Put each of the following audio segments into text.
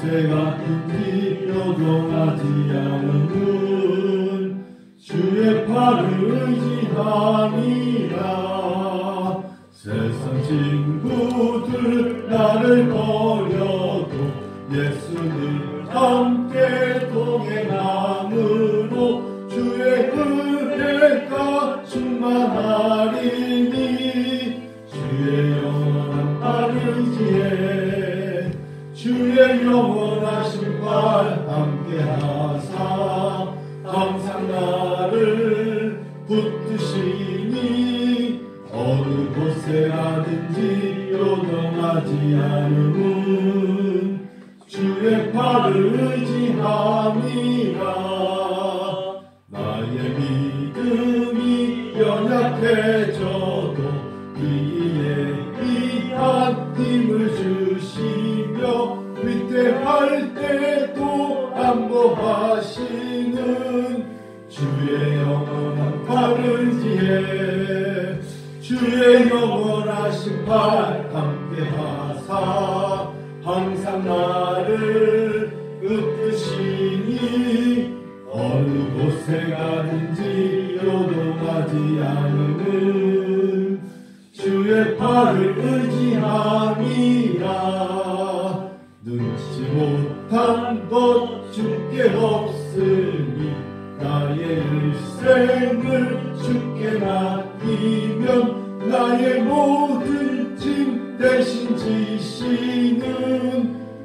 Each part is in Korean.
곳에 갔든지 요동하지 않음은 주의 팔을 의지함이라. 세상 친구들 나를 버려도 예수는 함께 동행함으로 주의 은혜가 충만하리니. 주의 영원한 팔 의지해 주의 영원하신 팔 함께하사 항상 나를 붙드시니. 어느 곳에 가든지 요동하지 않음은 주의 팔을 의지함이라. 나의 믿음이 연약해져도 이에 귀한 힘을 주시며 위태할 때도 안보하시는 주의 영원한 팔을 의지해 주의 영원하신 팔 함께하사 항상 나를 붙드시니. 어느 곳에 가든지 요동하지 않음은 주의 팔을 의지함이라. 눈치 못한 것 주께 없으니 나의 일생을 주께 맡기면 나의 모든 짐 대신 지시는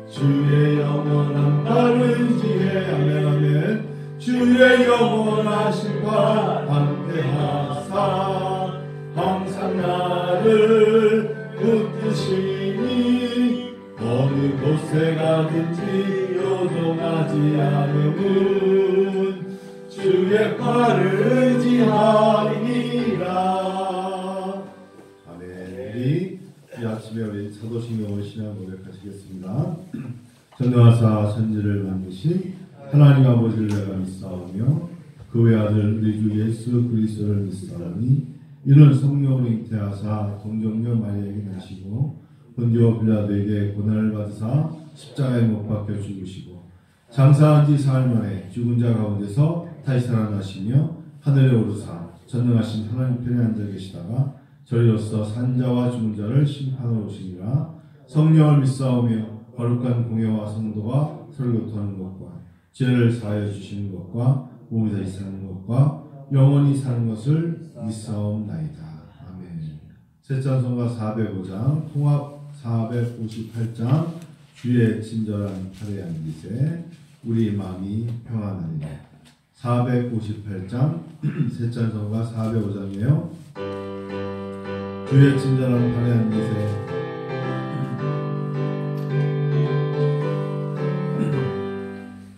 주의 영원한 팔을 의지해. 아멘 아멘. 주의 영원하신 팔 함께하사 항상 나를 붙드시니. 어느 곳에 가든지 요동하지 않음은 주의 팔을 의지하리라. 아멘. 우리 이 아침에 우리 사도신경을 신앙 고백하시겠습니다. 전능하사 천지를 만드신 하나님 아버지를 내가 믿사오며 그 외아들 우리 주 예수 그리스도를 믿사오니 이는 성령으로 잉태하사 동정녀 마리아에게 나시고 본디오 빌라도에게 고난을 받으사 십자가에 못 박혀 죽으시고 장사한 지 사흘 만에 죽은 자 가운데서 다시 살아나시며 하늘에 오르사 전능하신 하나님 편에 앉아 계시다가 저리로서 산자와 죽은 자를 심판하러 오시니라. 성령을 믿사오며 거룩한 공예와 성도가 서로 교통하는 것과 죄를 사하여 주시는 것과 몸이 다시 사는 것과 영원히 사는 것을 믿사옵나이다. 아멘. 새 찬송가 405장 통합 458장 주의 친절한 팔에 앉으세 우리 마음이 평안하리라. 458장 새 찬송가 405장이에요. 주의 친절한 팔에 앉으세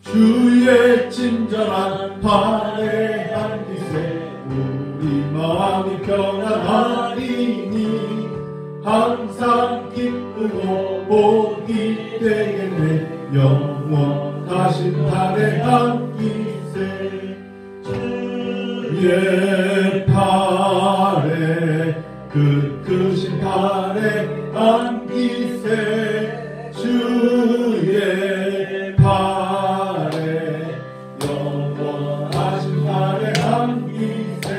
주의 친절한 팔에 앉으세 우리 마음이 평안하리니. 항상 기쁘고 복이 되겠네 영원하신 팔에 앉으세. 주의 팔에 그 크신 팔에 앉으세 주의 팔에 영원하신 팔에 앉으세.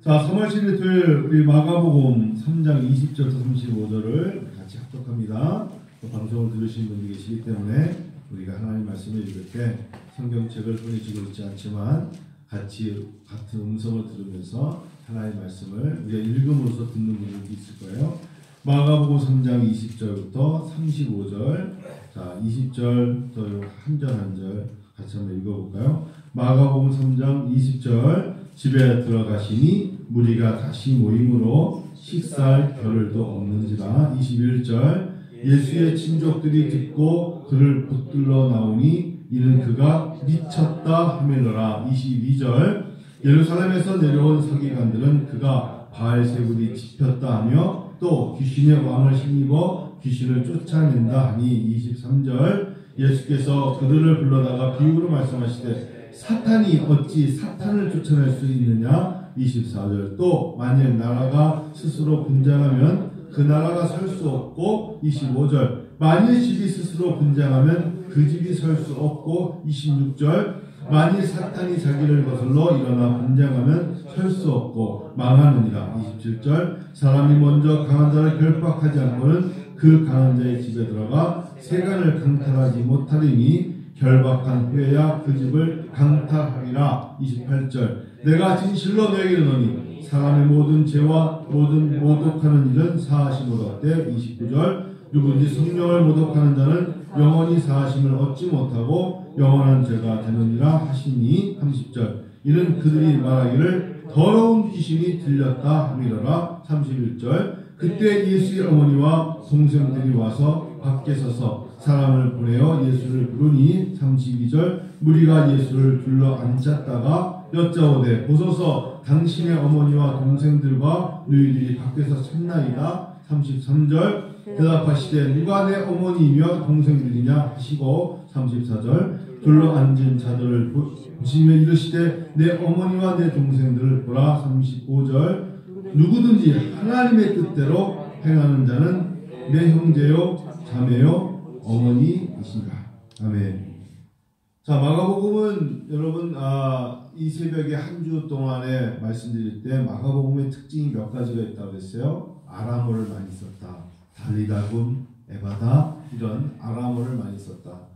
자, 3월 7일 토요일 우리 마가복음 3장 20절부터 35절을 같이 합독합니다. 방송을 들으신 분들이 계시기 때문에 우리가 하나님 말씀을 읽을 때 성경책을 손에 쥐고 있지 않지만 같이 같은 음성을 들으면서 하나님 말씀을 우리가 읽음으로써 듣는 분들도 있을 거예요. 마가복음 3장 20절부터 35절. 자, 20절 한 절 한 절 같이 한번 읽어볼까요? 마가복음 3장 20절. 집에 들어가시니 무리가 다시 모임으로 식사할 겨를도 없는지라. 21절. 예수의 친족들이 듣고 그를 붙들러 나오니 이는 그가 미쳤다 하매너라. 22절. 예루살렘에서 내려온 서기관들은 그가 바알세불이 집혔다 하며 또 귀신의 왕을 힘입어 귀신을 쫓아낸다 하니. 23절. 예수께서 그들을 불러다가 비유로 말씀하시되 사탄이 어찌 사탄을 쫓아낼 수 있느냐. 24절. 또 만일 나라가 스스로 분쟁하면 그 나라가 설 수 없고. 25절. 만일 집이 스스로 분쟁하면 그 집이 설 수 없고 26절 만일 사탄이 자기를 거슬러 일어나 분쟁하면 설 수 없고 망하느니라. 27절 사람이 먼저 강한 자를 결박하지 않고는 그 강한 자의 집에 들어가 세간을 강탈하지 못하리니 결박한 후에야 그 집을 강탈하리라. 28절 내가 진실로 너에게 이르노니 사람의 모든 죄와 모든 모독하는 일은 사하심을 얻되. 29절 누구든지 성령을 모독하는 자는 영원히 사하심을 얻지 못하고 영원한 죄가 되느니라 하시니. 30절 이는 그들이 말하기를 더러운 귀신이 들렸다 함이로라. 31절 그때 예수의 어머니와 동생들이 와서 밖에 서서 사람을 보내어 예수를 부르니. 32절 무리가 예수를 둘러 앉았다가 여짜오되 보소서 당신의 어머니와 동생들과 너희들이 밖에서 찾나이다. 33절 대답하시되 누가 내 어머니이며 동생들이냐 하시고. 34절 둘러 앉은 자들을 보시며 이르시되 내 어머니와 내 동생들을 보라. 35절 누구든지 하나님의 뜻대로 행하는 자는 내 형제요 자매요 어머니이신가. 아멘. 자, 마가복음은 여러분 이 새벽에 한 주 동안에 말씀드릴 때 마가복음의 특징이 몇 가지가 있다고 했어요. 아람어를 많이 썼다. 달리다굼, 에바다 이런 아람어를 많이 썼다.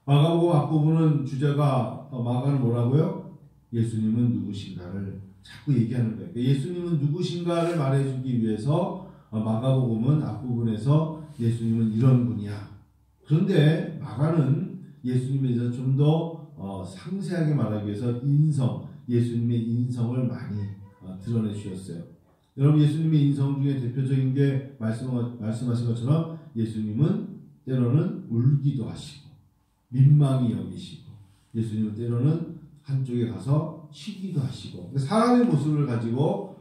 마가복음 앞부분은 주제가 마가는 뭐라고요? 예수님은 누구신가를 자꾸 얘기하는 거예요. 예수님은 누구신가를 말해주기 위해서 마가복음은 앞부분에서 예수님은 이런 분이야. 그런데 마가는 예수님에 대해서 좀 더 상세하게 말하기 위해서 예수님의 인성을 많이 드러내 주셨어요. 여러분 예수님의 인성 중에 대표적인 게 말씀하신 것처럼 예수님은 때로는 울기도 하시고 민망히 여기시고 예수님은 때로는 한쪽에 가서 쉬기도 하시고 사람의 모습을 가지고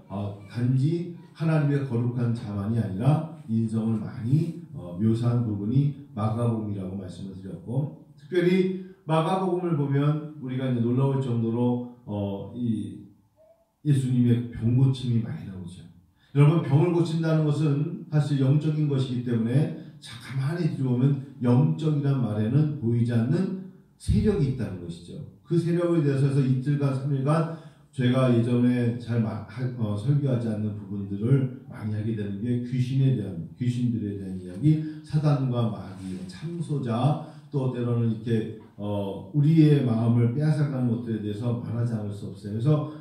단지 하나님의 거룩한 자만이 아니라 인성을 많이 묘사한 부분이 마가복음이라고 말씀을 드렸고 특별히 마가복음을 보면 우리가 이제 놀라울 정도로 이 예수님의 병 고침이 많이 나오죠. 여러분 병을 고친다는 것은 사실 영적인 것이기 때문에 가만히 들어보면 영적이란 말에는 보이지 않는 세력이 있다는 것이죠. 그 세력에 대해서 이틀간 3일간 제가 예전에 잘 설교하지 않는 부분들을 많이 하게 되는 게 귀신들에 대한 이야기, 사단과 마귀, 참소자, 또 때로는 이렇게 우리의 마음을 빼앗아가는 것들에 대해서 말하지 않을 수 없어요. 그래서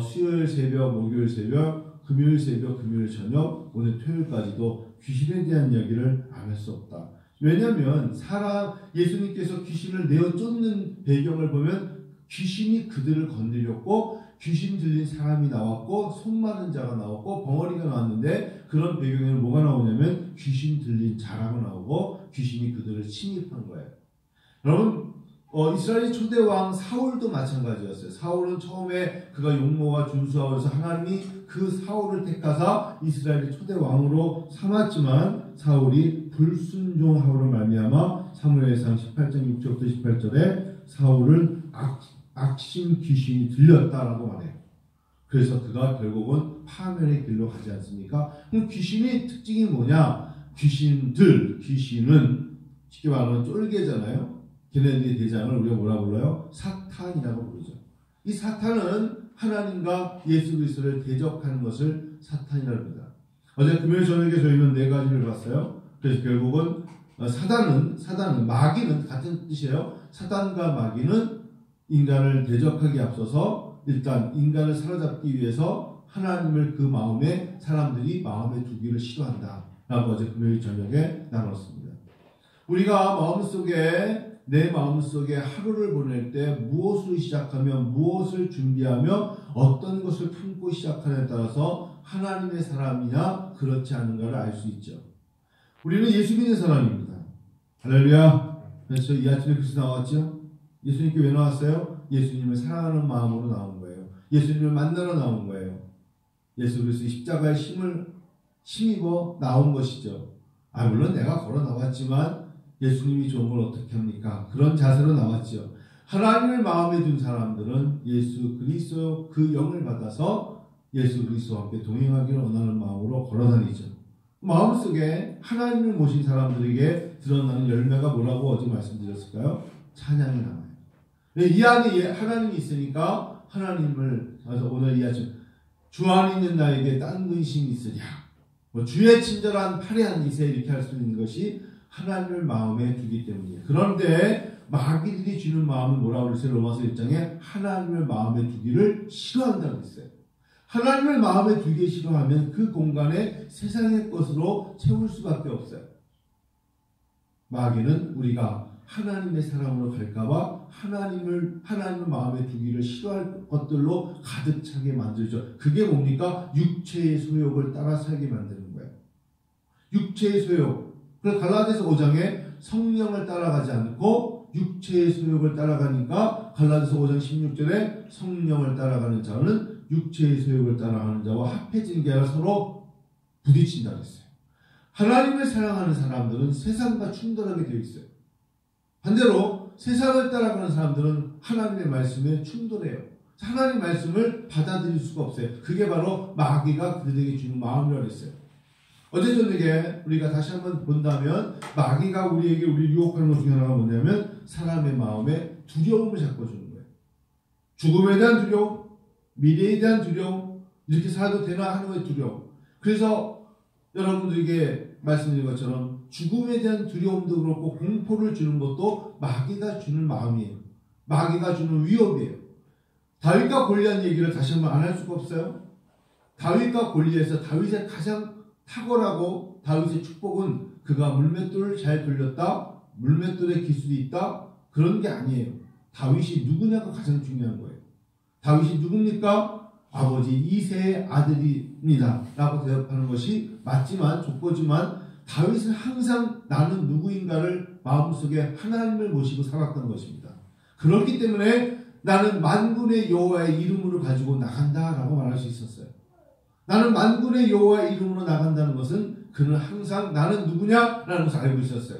수요일 새벽, 목요일 새벽, 금요일 새벽, 금요일 저녁, 오늘 토요일까지도 귀신에 대한 이야기를 안 할 수 없다. 왜냐하면 예수님께서 귀신을 내어 쫓는 배경을 보면 귀신이 그들을 건드렸고 귀신 들린 사람이 나왔고 손 마른 자가 나왔고 벙어리가 나왔는데 그런 배경에는 뭐가 나오냐면 귀신 들린 자라고 나오고 귀신이 그들을 침입한 거예요. 여러분 이스라엘 초대 왕 사울도 마찬가지였어요. 사울은 처음에 그가 용모가 준수하고 해서 하나님이 그 사울을 택하사 이스라엘의 초대 왕으로 삼았지만 사울이 불순종함으로 말미암아 사무엘상 18장 6절부터 18절에 사울은 악심 귀신이 들렸다라고 말해요. 그래서 그가 결국은 파멸의 길로 가지 않습니까? 그럼 귀신의 특징이 뭐냐? 귀신은 쉽게 말하면 쫄개잖아요. 걔네들의 대장을 우리가 뭐라 불러요? 사탄이라고 부르죠. 이 사탄은 하나님과 예수 그리스도를 대적하는 것을 사탄이라고 합니다. 어제 금요일 저녁에 저희는 4가지를 봤어요. 그래서 결국은 사단은 마귀는 같은 뜻이에요. 사단과 마귀는 인간을 대적하기 앞서서 일단 인간을 사로잡기 위해서 하나님을 그 마음에 사람들이 마음에 두기를 싫어한다 라고 어제 금요일 저녁에 나눴습니다. 우리가 내 마음속에 하루를 보낼 때 무엇으로 시작하며 무엇을 준비하며 어떤 것을 품고 시작하느냐에 따라서 하나님의 사람이냐 그렇지 않은가를 알 수 있죠. 우리는 예수 믿는 사람입니다. 할렐루야. 그래서 이 아침에 그래서 나왔죠. 예수님께 왜 나왔어요? 예수님을 사랑하는 마음으로 나온 거예요. 예수님을 만나러 나온 거예요. 예수 그리스도의 십자가의 힘을 힘입어 나온 것이죠. 물론 내가 걸어 나왔지만 예수님이 좋은 걸 어떻게 합니까? 그런 자세로 나왔죠. 하나님을 마음에 둔 사람들은 예수 그리스도 그 영을 받아서 예수 그리스도와 함께 동행하기를 원하는 마음으로 걸어다니죠. 마음속에 하나님을 모신 사람들에게 드러나는 열매가 뭐라고 어제 말씀드렸을까요? 찬양이 나와요. 이 안에 하나님이 있으니까 하나님을, 그래서 오늘 이 아침 주 안에 있는 나에게 딴 근심이 있으랴, 주의 친절한 팔의 이세, 이렇게 할 수 있는 것이 하나님을 마음에 두기 때문이에요. 그런데 마귀들이 주는 마음은 뭐라고 그랬어요? 로마서 1장에 하나님을 마음에 두기를 싫어한다고 했어요. 하나님을 마음에 두기 싫어하면 그 공간에 세상의 것으로 채울 수밖에 없어요. 마귀는 우리가 하나님의 사랑으로 갈까봐 하나님을 마음에 두기를 싫어할 것들로 가득 차게 만들죠. 그게 뭡니까? 육체의 소욕을 따라 살게 만드는 거예요. 육체의 소욕. 그래서 갈라디아서 5장에 성령을 따라가지 않고 육체의 소욕을 따라가니까 갈라디아서 5장 16절에 성령을 따라가는 자는 육체의 소욕을 따라가는 자와 합해진 게 아니라 서로 부딪힌다고 했어요. 하나님을 사랑하는 사람들은 세상과 충돌하게 되어 있어요. 반대로 세상을 따라가는 사람들은 하나님의 말씀에 충돌해요. 하나님의 말씀을 받아들일 수가 없어요. 그게 바로 마귀가 그들에게 주는 마음이라고 했어요. 어제 저녁에 우리가 다시 한번 본다면 마귀가 우리에게 유혹하는 것 중에 하나가 뭐냐면 사람의 마음에 두려움을 자꾸 주는 거예요. 죽음에 대한 두려움, 미래에 대한 두려움, 이렇게 살아도 되나 하는 것의 두려움. 그래서 여러분들에게 말씀드린 것처럼 죽음에 대한 두려움도 그렇고 공포를 주는 것도 마귀가 주는 마음이에요. 마귀가 주는 위협이에요. 다윗과 골리앗 얘기를 다시 한번 안 할 수가 없어요. 다윗과 골리앗에서 다윗의 가장 탁월하고 다윗의 축복은 그가 물맷돌을 잘 돌렸다, 물맷돌에 기술이 있다, 그런 게 아니에요. 다윗이 누구냐가 가장 중요한 거예요. 다윗이 누굽니까? 아버지 이새의 아들입니다 라고 대답하는 것이 맞지만 족보지만 다윗은 항상 나는 누구인가를 마음속에 하나님을 모시고 살았던 것입니다. 그렇기 때문에 나는 만군의 여호와의 이름으로 가지고 나간다라고 말할 수 있었어요. 나는 만군의 여호와의 이름으로 나간다는 것은 그는 항상 나는 누구냐라는 것을 알고 있었어요.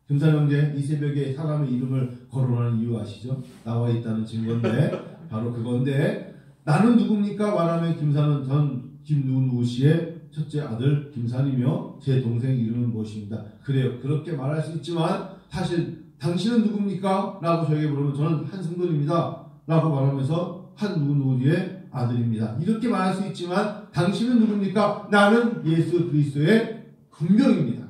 김사님 형제, 이 새벽에 사람의 이름을 거론하는 이유 아시죠? 나와 있다는 증거인데 바로 그건데 나는 누굽니까? 말하면 김사는 전 김누구 씨의 첫째 아들 김산이며 제 동생 이름은 무엇입니다. 그래요. 그렇게 말할 수 있지만 사실 당신은 누굽니까? 라고 저에게 물으면 저는 한승돈입니다 라고 말하면서 한 누구누구의 아들입니다. 이렇게 말할 수 있지만 당신은 누굽니까? 나는 예수 그리스도의 군병입니다.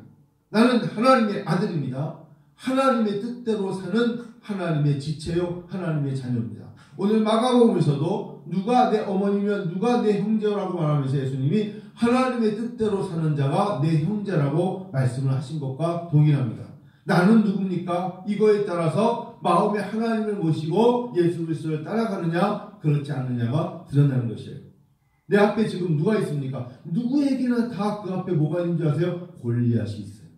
나는 하나님의 아들입니다. 하나님의 뜻대로 사는 하나님의 지체요 하나님의 자녀입니다. 오늘 마가복음에서도 누가 내 어머니면 누가 내 형제라고 말하면서 예수님이 하나님의 뜻대로 사는 자가 내 형제라고 말씀을 하신 것과 동일합니다. 나는 누굽니까? 이거에 따라서 마음에 하나님을 모시고 예수 그리스도를 따라가느냐 그렇지 않느냐가 드러나는 것이에요. 내 앞에 지금 누가 있습니까? 누구에게나 다 그 앞에 뭐가 있는 줄 아세요? 골리앗이 있어요.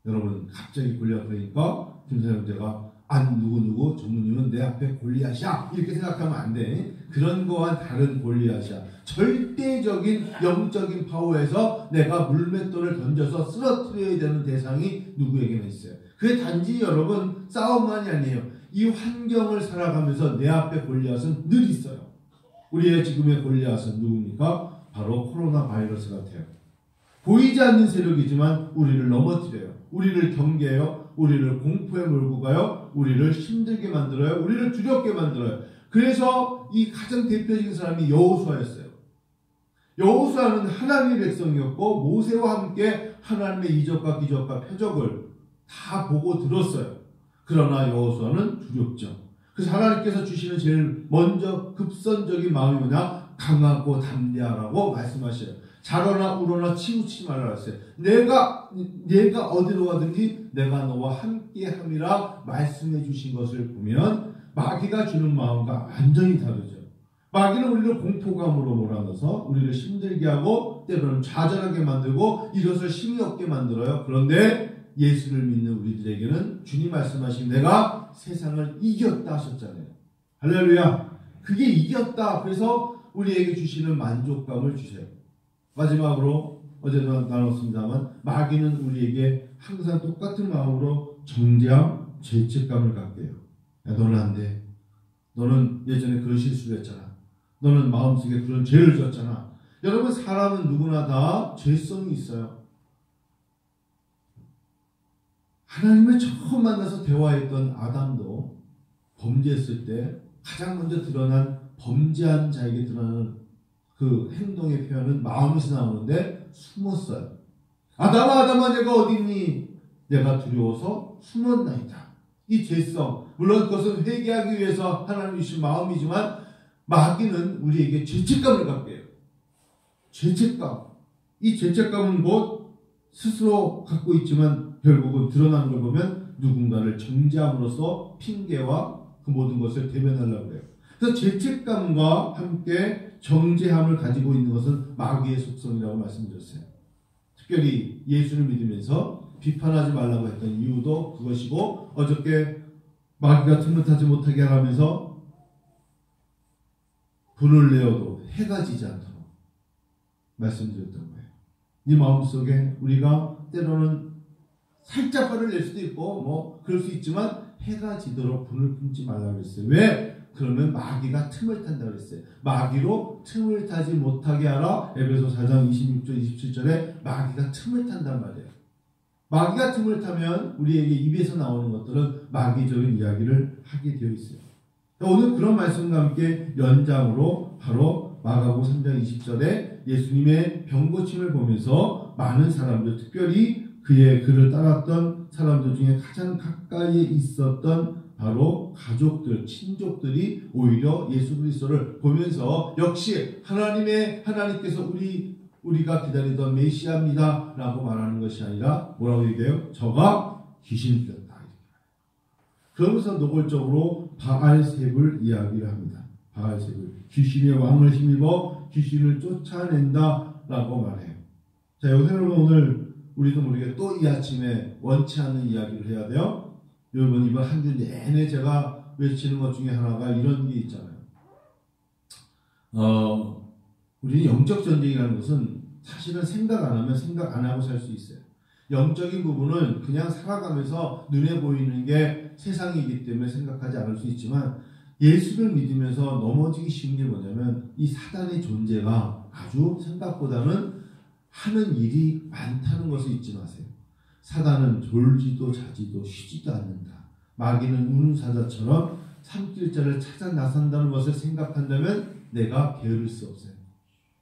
여러분 갑자기 골리앗 그러니까 김사장 형제가 안 누구 전무님은 내 앞에 골리앗이야 이렇게 생각하면 안 돼. 그런 거와 다른 골리앗이야. 절대적인 영적인 파워에서 내가 물맷돌을 던져서 쓰러뜨려야 되는 대상이 누구에게나 있어요. 그게 단지 여러분 싸움만이 아니에요. 이 환경을 살아가면서 내 앞에 골리앗은 늘 있어요. 우리의 지금의 골리앗은 누굽니까? 바로 코로나 바이러스 같아요. 보이지 않는 세력이지만 우리를 넘어뜨려요. 우리를 경계해요. 우리를 공포에 몰고 가요. 우리를 힘들게 만들어요. 우리를 두렵게 만들어요. 그래서 이 가장 대표적인 사람이 여호수아였어요. 여호수아는 하나님의 백성이었고 모세와 함께 하나님의 이적과 기적과 표적을 다 보고 들었어요. 그러나 여호수아는 두렵죠. 그래서 하나님께서 주시는 제일 먼저 급선적인 마음이 뭐냐? 강하고 담대하라고 말씀하셔요. 자러나 우러나 치우치지 말라 했어요. 내가 어디로 가든지 내가 너와 함께함이라 말씀해 주신 것을 보면 마귀가 주는 마음과 완전히 다르죠. 마귀는 우리를 공포감으로 몰아넣어서 우리를 힘들게 하고 때로는 좌절하게 만들고 이것을 힘이 없게 만들어요. 그런데 예수를 믿는 우리들에게는 주님 말씀하신 내가 세상을 이겼다 하셨잖아요. 할렐루야. 그게 이겼다. 그래서 우리에게 주시는 만족감을 주세요. 마지막으로 어제도 나눴습니다만 마귀는 우리에게 항상 똑같은 마음으로 정죄함, 죄책감을 갖게 해요. 야, 너는 안 돼. 너는 예전에 그런 실수를 했잖아. 너는 마음속에 그런 죄를 졌잖아. 여러분, 사람은 누구나 다 죄성이 있어요. 하나님을 처음 만나서 대화했던 아담도 범죄했을 때 가장 먼저 드러난 범죄한 자에게 드러나는 그 행동의 표현은 마음에서 나오는데 숨었어요. 아담아 내가 어디 있니? 내가 두려워서 숨었나이다. 이 죄성, 물론 그것은 회개하기 위해서 하나님 주신 마음이지만 마귀는 우리에게 죄책감을 갖게 해요. 죄책감. 이 죄책감은 곧 스스로 갖고 있지만 결국은 드러나는 걸 보면 누군가를 정죄함으로써 핑계와 그 모든 것을 대면하려고 해요. 그래서 죄책감과 함께 정죄함을 가지고 있는 것은 마귀의 속성이라고 말씀드렸어요. 특별히 예수를 믿으면서 비판하지 말라고 했던 이유도 그것이고, 어저께 마귀가 틈을 타지 못하게 하면서 불을 내어도 해가 지지 않도록 말씀드렸던 거예요. 이 마음속에 우리가 때로는 살짝 화를 낼 수도 있고 그럴 수 있지만 해가 지도록 불을 품지 말라고 했어요. 왜? 그러면 마귀가 틈을 탄다고 했어요. 마귀로 틈을 타지 못하게 하라. 에베소 4장 26절 27절에 마귀가 틈을 탄단 말이에요. 마귀가 틈을 타면 우리에게 입에서 나오는 것들은 마귀적인 이야기를 하게 되어 있어요. 오늘 그런 말씀과 함께 연장으로 바로 마가복음 3장 20절에 예수님의 병고침을 보면서 많은 사람들, 특별히 그의 글을 따랐던 사람들 중에 가장 가까이에 있었던 바로 가족들, 친족들이 오히려 예수 그리스도를 보면서 역시 하나님께서 우리가 기다리던 메시아입니다 라고 말하는 것이 아니라 뭐라고 얘기해요? 저가 귀신 들렸다. 그러면서 노골적으로 바알셉을 이야기를 합니다. 바알셉을 귀신의 왕을 힘입어 귀신을 쫓아낸다 라고 말해요. 자, 여러분, 오늘 우리도 모르게 또 이 아침에 원치 않는 이야기를 해야 돼요. 여러분, 이번 한 주 내내 제가 외치는 것 중에 하나가 이런 게 있잖아요. 우리는 영적 전쟁이라는 것은 사실은 생각 안 하면 생각 안 하고 살 수 있어요. 영적인 부분은 그냥 살아가면서 눈에 보이는 게 세상이기 때문에 생각하지 않을 수 있지만, 예수를 믿으면서 넘어지기 쉬운 게 뭐냐면 이 사단의 존재가 아주 생각보다는 하는 일이 많다는 것을 잊지 마세요. 사단은 졸지도 자지도 쉬지도 않는다. 마귀는 우는 사자처럼 삼킬자를 찾아 나선다는 것을 생각한다면 내가 게으를 수 없어요.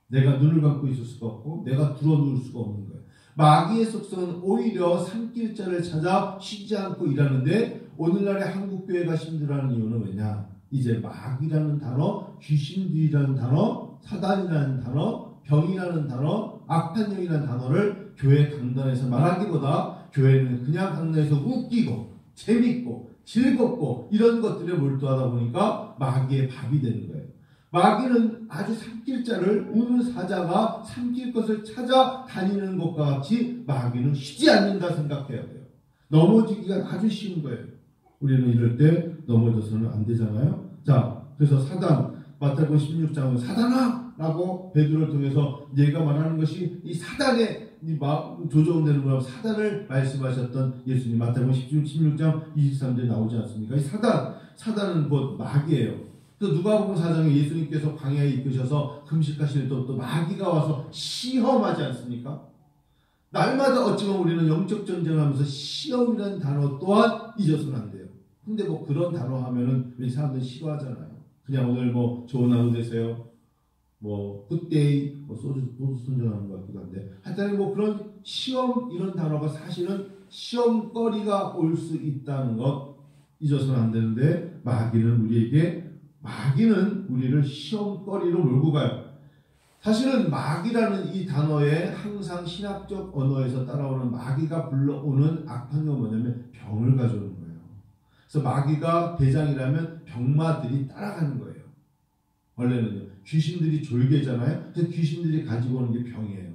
내가 눈을 감고 있을 수가 없고 내가 들어누울 수가 없는 거예요. 마귀의 속성은 오히려 삼킬자를 찾아 쉬지 않고 일하는데, 오늘날의 한국교회가 힘들어하는 이유는 왜냐? 이제 마귀라는 단어, 귀신들이라는 단어, 사단이라는 단어, 병이라는 단어, 악탄령이라는 단어를 교회 강단에서 말하기보다 교회는 그냥 강단에서 웃기고 재밌고 즐겁고 이런 것들에 몰두하다 보니까 마귀의 밥이 되는 거예요. 마귀는 아주 삼킬 자를 우는 사자가 삼킬 것을 찾아 다니는 것과 같이 마귀는 쉬지 않는다 생각해야 돼요. 넘어지기가 아주 쉬운 거예요. 우리는 이럴 때 넘어져서는 안 되잖아요. 자, 그래서 사단, 마태복음 16장은 사단아! 라고 베드로를 통해서 얘가 말하는 것이 이 사단의 조종되는 거라고 사단을 말씀하셨던 예수님, 마태복음 16장 23절에 나오지 않습니까? 이 사단은 곧 마귀예요. 또 누가복음 4장에 예수님께서 광야에 이끄셔서 금식하실 때 또 마귀가 와서 시험하지 않습니까? 날마다 어찌보면 우리는 영적 전쟁을 하면서 시험이라는 단어 또한 잊어서는 안 돼요. 근데 그런 단어 하면은 우리 사람들이 싫어하잖아요. 그냥 오늘 좋은 하루 되세요. 굿데이, 소주 선전하는 것 같기도 한데, 하여튼 그런 시험 이런 단어가 사실은 시험거리가 올 수 있다는 것 잊어서는 안 되는데, 마귀는 우리를 시험거리로 몰고 가요. 사실은 마귀라는 이 단어에 항상 신학적 언어에서 따라오는 마귀가 불러오는 악한가 뭐냐면 병을 가져오는 거예요. 그래서 마귀가 대장이라면 병마들이 따라가는 거예요. 원래는요. 귀신들이 졸개잖아요. 그래서 귀신들이 가지고 오는 게 병이에요.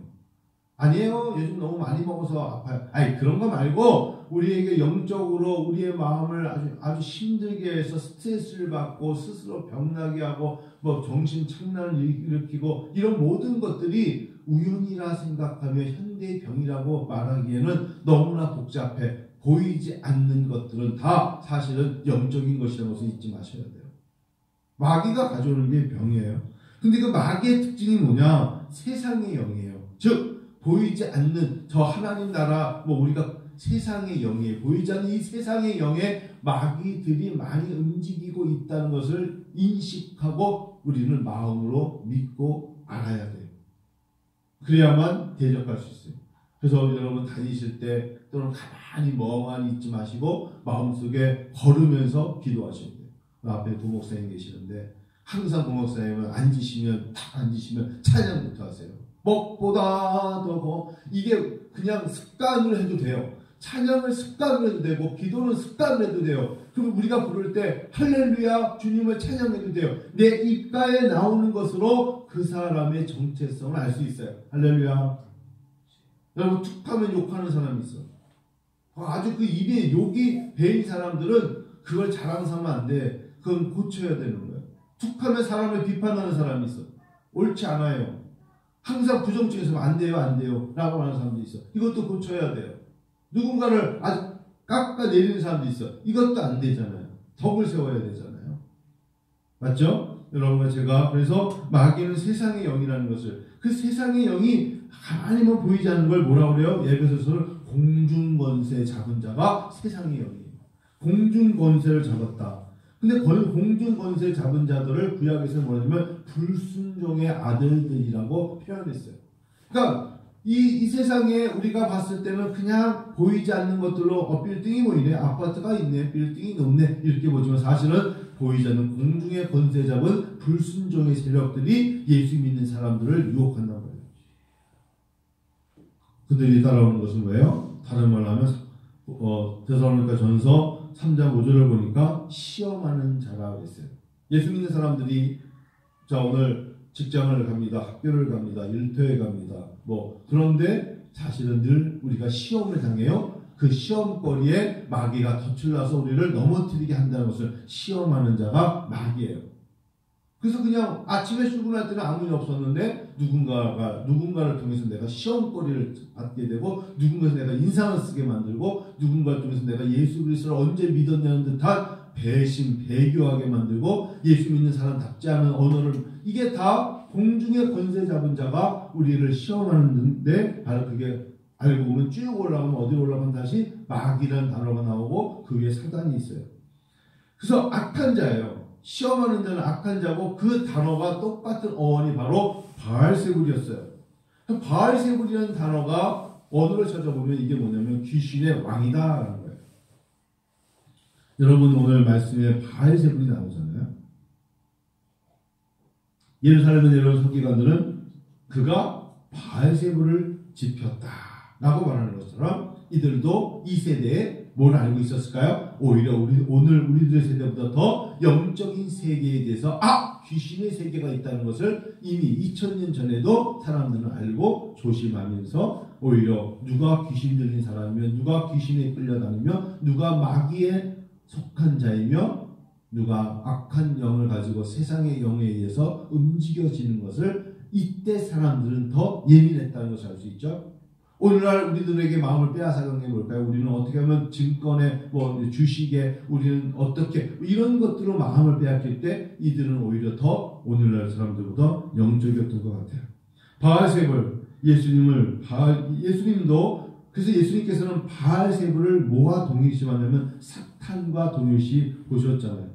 아니에요. 요즘 너무 많이 먹어서 아파요. 그런 거 말고 우리에게 영적으로 우리의 마음을 아주 힘들게 해서 스트레스를 받고 스스로 병나게 하고 정신 착란을 일으키고 이런 모든 것들이 우연이라 생각하며 현대의 병이라고 말하기에는 너무나 복잡해. 보이지 않는 것들은 다 사실은 영적인 것이라는 것을 잊지 마셔야 돼요. 마귀가 가져오는 게 병이에요. 근데 그 마귀의 특징이 뭐냐? 세상의 영이에요. 즉 보이지 않는 저 하나님 나라 우리가 세상의 영이에요. 보이지 않는 이 세상의 영에 마귀들이 많이 움직이고 있다는 것을 인식하고 우리는 마음으로 믿고 알아야 돼요. 그래야만 대적할 수 있어요. 그래서 여러분 다니실 때 또는 가만히 멍하니 있지 마시고 마음속에 걸으면서 기도하셔야 돼요. 앞에 도목사님 계시는데 항상 도목사님은 딱 앉으시면 찬양부터 하세요. 먹보다 더 이게 그냥 습관을 해도 돼요. 찬양을 습관을 해도 되고 기도는 습관을 해도 돼요. 그럼 우리가 부를 때 할렐루야 주님을 찬양해도 돼요. 내 입가에 나오는 것으로 그 사람의 정체성을 알 수 있어요. 할렐루야. 여러분 툭 하면 욕하는 사람이 있어. 아주 그 입에 욕이 배인 사람들은 그걸 자랑삼으면 안 돼. 그건 고쳐야 되는 거예요. 툭 하면 사람을 비판하는 사람이 있어. 옳지 않아요. 항상 부정적에서 안 돼요 라고 하는 사람도 있어. 이것도 고쳐야 돼요. 누군가를 아주 깎아내리는 사람도 있어. 이것도 안 되잖아요. 덕을 세워야 되잖아요. 맞죠? 여러분과 제가 그래서 마귀는 세상의 영이라는 것을 그 세상의 영이 가만히만 보이지 않는 걸 뭐라고 그래요? 에베소서는 공중권세 잡은 자가 세상의 영이에요. 공중권세를 잡았다. 근데 공중권세 잡은 자들을 구약에서 뭐냐면 불순종의 아들들이라고 표현했어요. 그러니까 이 세상에 우리가 봤을 때는 그냥 보이지 않는 것들로 빌딩이 보이네, 아파트가 있네, 빌딩이 높네 이렇게 보지만 사실은 보이지 않는 공중의 권세 잡은 불순종의 세력들이 예수 믿는 사람들을 유혹한다는 거예요. 그들이 따라오는 것은 뭐예요? 다른 말로 하면 데살로니가 전서 3장 5절을 보니까 시험하는 자라고 했어요. 예수 믿는 사람들이 자 오늘 직장을 갑니다. 학교를 갑니다. 일터에 갑니다. 그런데 사실은 늘 우리가 시험을 당해요. 그 시험거리에 마귀가 덫을 놔서 우리를 넘어뜨리게 한다는 것을 시험하는 자가 마귀예요. 그래서 그냥 아침에 출근할 때는 아무 일 없었는데 누군가를 통해서 내가 시험거리를 받게 되고 누군가에서 내가 인상을 쓰게 만들고 누군가를 통해서 내가 예수 그리스도를 언제 믿었냐는 듯한 배신, 배교하게 만들고 예수 믿는 사람답지 않은 언어를 이게 다 공중의 권세 잡은 자가 우리를 시험하는데 바로 그게 알고 보면 쭉 올라가면 어디로 올라가면 다시 마귀라는 단어가 나오고 그 위에 사단이 있어요. 그래서 악한 자예요. 시험하는 자는 악한 자고 그 단어가 똑같은 어원이 바로 바알세불이었어요. 바알세불이라는 단어가 언어를 찾아보면 이게 뭐냐면 귀신의 왕이다라는 거예요. 여러분 오늘 말씀에 바알세불이 나오잖아요. 예루살렘에 내려온 서기관들은 그가 바알세불을 지폈다라고 말하는 것처럼 이들도 이 세대에 뭘 알고 있었을까요? 오히려 오늘 우리들의 세대보다 더 영적인 세계에 대해서 귀신의 세계가 있다는 것을 이미 2000년 전에도 사람들은 알고 조심하면서 오히려 누가 귀신 들린 사람이며 누가 귀신에 끌려다니며 누가 마귀에 속한 자이며 누가 악한 영을 가지고 세상의 영에 의해서 움직여지는 것을 이때 사람들은 더 예민했다는 것을 알 수 있죠. 오늘날 우리들에게 마음을 빼앗아간 게 뭘까요? 우리는 어떻게 하면 증권에 주식에 우리는 어떻게 이런 것들로 마음을 빼앗길 때 이들은 오히려 더 오늘날 사람들보다 영적이었던 것 같아요. 바알세불 예수님도 그래서 예수님께서는 바알세불을 뭐와 동일시하냐면 사탄과 동일시 보셨잖아요.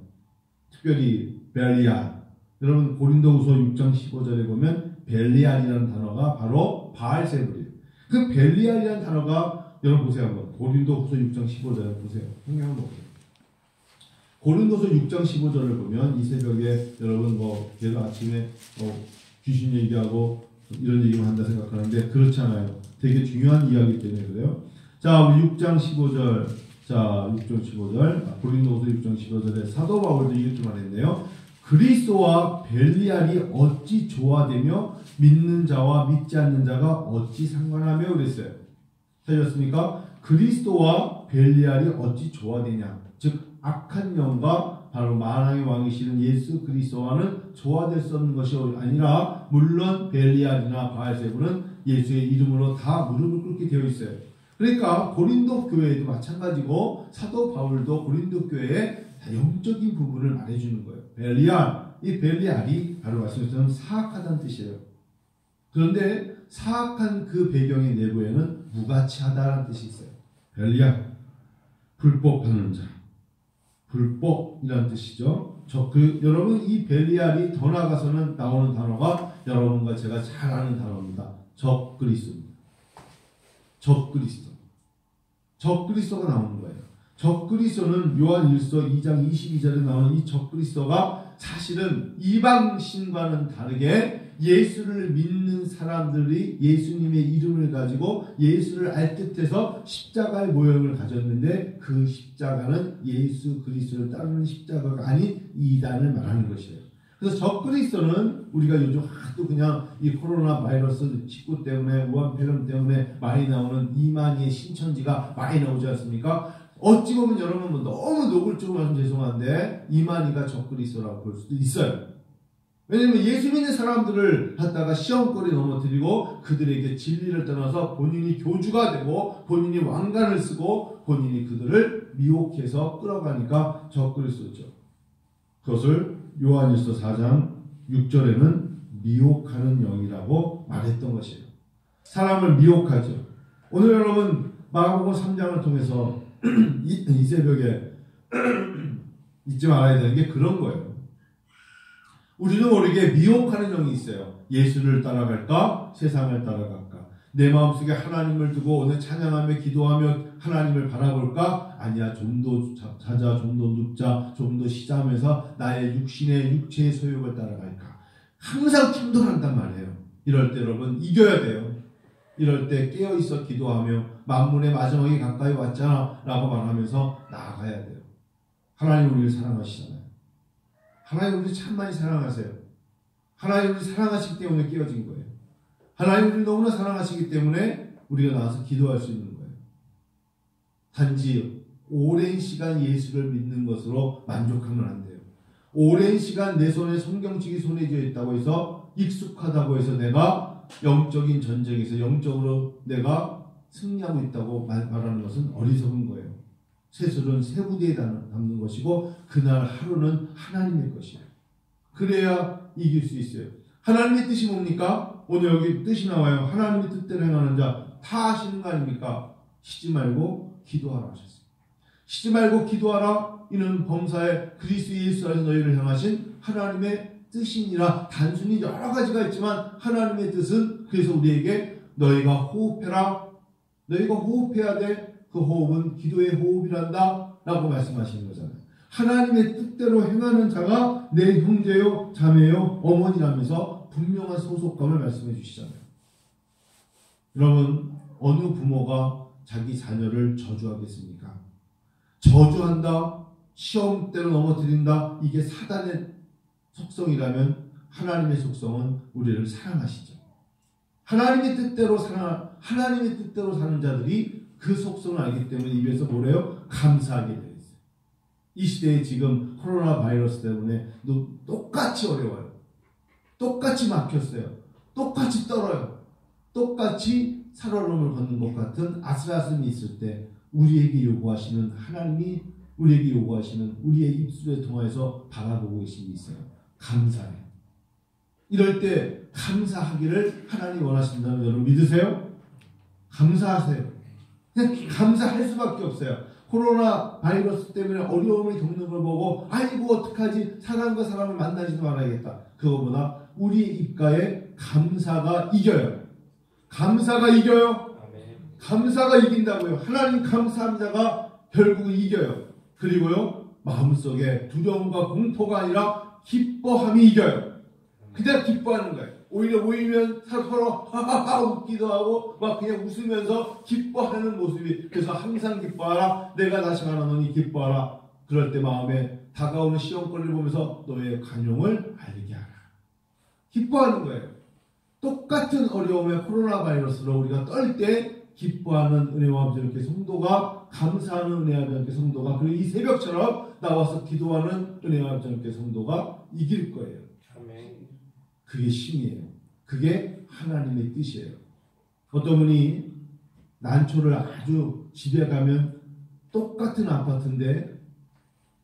특별히 벨리알. 여러분 고린도후서 6장 15절에 보면 벨리알이라는 단어가 바로 바알세불이에요. 그 벨리알이라는 단어가 여러분 보세요 한번. 고린도후서 6장 15절을 보세요. 성경 한번 보세요. 고린도서 6장 15절을 보면 이 새벽에 여러분 계속 아침에 귀신 얘기하고 이런 얘기만 한다 생각하는데 그렇잖아요. 되게 중요한 이야기 때문에 그래요. 자 우리 6장 15절 자 6장 15절 고린도서 6장 15절에 사도 바울도 이렇게 말했네요. 그리스도와 벨리알이 어찌 조화되며 믿는 자와 믿지 않는 자가 어찌 상관하며 그랬어요. 되셨습니까? 그리스도와 벨리알이 어찌 조화되냐. 즉 악한 영과 바로 만왕의 왕이시는 예수 그리스도와는 조화될 수 없는 것이 아니라 물론 벨리알이나 바알세불은 예수의 이름으로 다 무릎을 꿇게 되어 있어요. 그러니까 고린도 교회도 마찬가지고 사도 바울도 고린도 교회에 영적인 부분을 말해주는 거예요. 벨리알, 이 벨리알이 바로 말씀처럼 사악하다는 뜻이에요. 그런데 사악한 그 배경의 내부에는 무가치하다는 뜻이 있어요. 벨리알, 불법하는 자, 불법이라는 뜻이죠. 여러분 이 벨리알이 더 나아가서는 나오는 단어가 여러분과 제가 잘 아는 단어입니다. 적그리스도입니다. 적그리스도가 나오는 거예요. 적그리스도는 요한일서 2장 22절에 나오는 이 적그리스도가 사실은 이방신과는 다르게 예수를 믿는 사람들이 예수님의 이름을 가지고 예수를 알 듯해서 십자가의 모형을 가졌는데 그 십자가는 예수 그리스도를 따르는 십자가가 아닌 이단을 말하는 것이에요. 그래서 적그리스도는 우리가 요즘 하도 그냥 이 코로나 바이러스 19 때문에 우한폐렴 때문에 많이 나오는 이만희의 신천지가 많이 나오지 않습니까? 어찌 보면 여러분 너무 노골적으로 말씀 죄송한데 이만희가 적그리스도라고 볼 수도 있어요. 왜냐하면 예수 믿는 사람들을 갖다가 시험거리 넘어뜨리고 그들에게 진리를 떠나서 본인이 교주가 되고 본인이 왕관을 쓰고 본인이 그들을 미혹해서 끌어가니까 적그리스도죠. 그것을 요한일서 4장 6절에는 미혹하는 영이라고 말했던 것이에요. 사람을 미혹하죠. 오늘 여러분 마가복음 3장을 통해서 이 새벽에 잊지 말아야 되는 게 그런 거예요. 우리도 모르게 미혹하는 영이 있어요. 예수를 따라갈까? 세상을 따라갈까? 내 마음속에 하나님을 두고 오늘 찬양하며 기도하며 하나님을 바라볼까? 아니야. 좀 더 자자, 좀 더 눕자, 좀 더 쉬자면서 나의 육체의 소욕을 따라갈까? 항상 충돌한단 말이에요. 이럴 때 여러분 이겨야 돼요. 이럴 때 깨어있어 기도하며 만문의 마지막에 가까이 왔잖아 라고 말하면서 나아가야 돼요. 하나님 우리를 사랑하시잖아요. 하나님 우리를 참 많이 사랑하세요. 하나님 우리를 사랑하시기 때문에 깨어진 거예요. 하나님 우리를 너무나 사랑하시기 때문에 우리가 나와서 기도할 수 있는 거예요. 단지 오랜 시간 예수를 믿는 것으로 만족하면 안 돼요. 오랜 시간 내 손에 성경책이 손에 쥐어 있다고 해서 익숙하다고 해서 내가 영적인 전쟁에서 영적으로 내가 승리하고 있다고 말하는 것은 어리석은 거예요. 세술은 세 부대에 담는 것이고 그날 하루는 하나님의 것이에요. 그래야 이길 수 있어요. 하나님의 뜻이 뭡니까? 오늘 여기 뜻이 나와요. 하나님의 뜻대로 행하는 자 다 하시는 거 아닙니까? 쉬지 말고 기도하라 하셨어요. 쉬지 말고 기도하라. 이는 범사에 그리스도 예수 안에서 너희를 향하신 하나님의 뜻이니라. 단순히 여러 가지가 있지만 하나님의 뜻은 그래서 우리에게 너희가 호흡해라. 너희가 호흡해야 돼. 그 호흡은 기도의 호흡이란다 라고 말씀하시는 거잖아요. 하나님의 뜻대로 행하는 자가 내 형제요 자매요 어머니라면서 분명한 소속감을 말씀해 주시잖아요. 여러분 어느 부모가 자기 자녀를 저주하겠습니까? 저주한다, 시험대로 넘어뜨린다, 이게 사단의 속성이라면 하나님의 속성은 우리를 사랑하시죠. 하나님의 뜻대로 사는 자들이 그 속성을 알기 때문에 입에서 뭐래요? 감사하게 되어 있어요. 이 시대에 지금 코로나 바이러스 때문에 똑같이 어려워요. 똑같이 막혔어요. 똑같이 떨어요. 똑같이 살얼음을 걷는 것 같은 아슬아슬이 있을 때 우리에게 요구하시는 하나님이 우리에게 요구하시는 우리의 입술에 통해서 바라보고 계신 게 있어요. 감사해. 이럴 때 감사하기를 하나님이 원하신다면 여러분 믿으세요? 감사하세요. 그냥 감사할 수밖에 없어요. 코로나 바이러스 때문에 어려움을 겪는 걸 보고 아이고 어떡하지? 사람과 사람을 만나지도 말아야겠다. 그거보다 우리 입가에 감사가 이겨요. 감사가 이겨요. 감사가 이긴다고요. 하나님 감사합니다가 결국은 이겨요. 그리고요 마음속에 두려움과 공포가 아니라 기뻐함이 이겨요. 그냥 기뻐하는 거예요. 오히려 모이면 서로 하하하 웃기도 하고 막 그냥 웃으면서 기뻐하는 모습이. 그래서 항상 기뻐하라. 내가 다시 말하노니 기뻐하라. 그럴 때 마음에 다가오는 시험거리를 보면서 너의 간용을 알게 하라. 기뻐하는 거예요. 똑같은 어려움의 코로나 바이러스로 우리가 떨 때 기뻐하는 은혜와 아버지 하나님께 성도가, 감사하는 은혜와 아버지 하나님께 성도가, 그리고 이 새벽처럼 나와서 기도하는 은혜와 아버지 하나님께 성도가 이길 거예요. 그게 힘이에요. 그게 하나님의 뜻이에요. 어떤 분이 난초를 아주 집에 가면 똑같은 아파트인데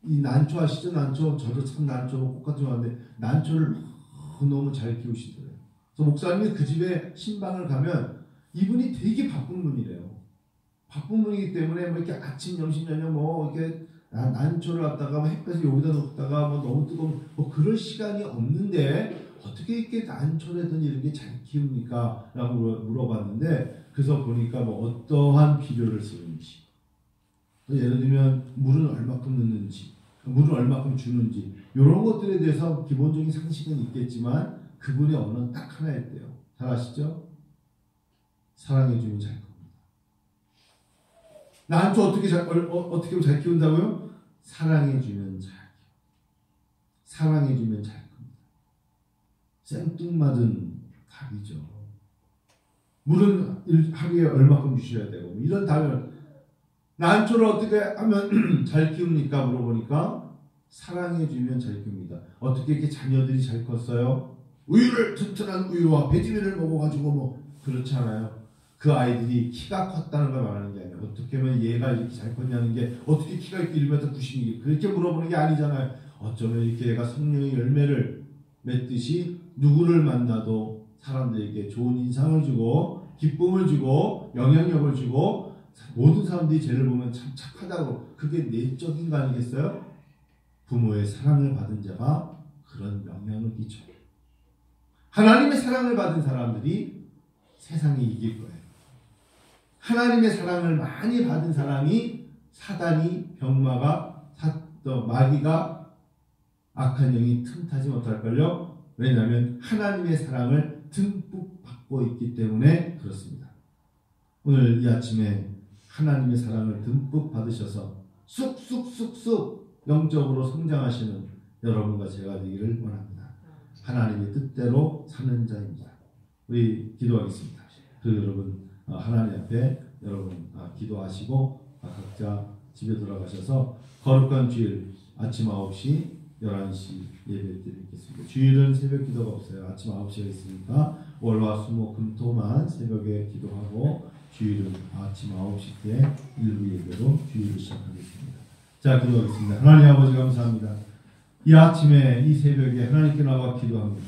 이 난초 아시죠? 난초. 저도 참 난초 꽃 좋아하는데 난초를 너무 잘 키우시더래요. 그래서 목사님이 그 집에 신방을 가면 이분이 되게 바쁜 분이래요. 바쁜 분이기 때문에 뭐 이렇게 아침, 점심, 저녁 뭐 이렇게 난초를 갖다가 햇볕에 여기다 놓다가 뭐 너무 뜨거운 뭐 그럴 시간이 없는데 어떻게 이렇게 난초라든지 이렇게 잘 키웁니까? 라고 물어봤는데 그래서 보니까 뭐 어떠한 비료를 쓰는지 예를 들면 물은 얼마큼 넣는지 물을 얼마큼 주는지 이런 것들에 대해서 기본적인 상식은 있겠지만 그분의 언어는 딱 하나였대요. 잘 아시죠? 사랑해주면 잘 겁니다. 난초 어떻게 잘 키운다고요? 사랑해주면 잘 키워. 사랑해주면 잘 겁니다. 생뚱맞은 답이죠. 물은 하루에 얼마큼 주셔야 되고 이런 답을 난초를 어떻게 하면 잘 키웁니까? 물어보니까 사랑해주면 잘 키웁니다. 어떻게 이렇게 자녀들이 잘 컸어요? 우유를 튼튼한 우유와 배지밀을 먹어가지고 뭐 그렇지 않아요. 그 아이들이 키가 컸다는 걸 말하는 게 아니에요. 어떻게 하면 얘가 이렇게 잘 컸냐는 게 어떻게 키가 이렇게 1m 90이게 그렇게 물어보는 게 아니잖아요. 어쩌면 이렇게 얘가 성령의 열매를 맺듯이 누구를 만나도 사람들에게 좋은 인상을 주고 기쁨을 주고 영향력을 주고 모든 사람들이 쟤를 보면 참 착하다고 그게 내적인 거 아니겠어요? 부모의 사랑을 받은 자가 그런 영향을 끼쳐요. 하나님의 사랑을 받은 사람들이 세상에 이길 거예요. 하나님의 사랑을 많이 받은 사람이 사단이 병마가 마귀가 악한 영이 틈타지 못할걸요. 왜냐하면 하나님의 사랑을 듬뿍 받고 있기 때문에 그렇습니다. 오늘 이 아침에 하나님의 사랑을 듬뿍 받으셔서 쑥쑥쑥쑥 영적으로 성장하시는 여러분과 제가 되기를 원합니다. 하나님의 뜻대로 사는 자입니다. 우리 기도하겠습니다. 여러분 하나님 앞에 여러분 기도하시고 각자 집에 돌아가셔서 거룩한 주일 아침 9시 11시 예배 드리겠습니다. 주일은 새벽 기도가 없어요. 아침 9시가 있으니까 월화 수목 금토만 새벽에 기도하고 주일은 아침 9시 때 일부 예배로 주일을 시작하겠습니다. 자, 기도하겠습니다. 하나님 아버지 감사합니다. 이 아침에 이 새벽에 하나님께 나와 기도합니다.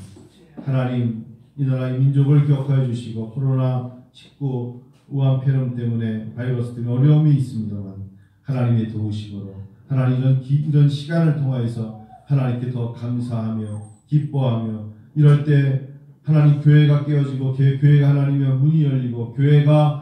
하나님 이 나라의 민족을 기억하여 주시고 코로나19 우한폐렴 때문에 바이러스 때문에 어려움이 있습니다만 하나님의 도우심으로 하나님 이런 시간을 통하여서 하나님께 더 감사하며 기뻐하며 이럴 때 하나님 교회가 깨어지고 교회가 하나님의 문이 열리고 교회가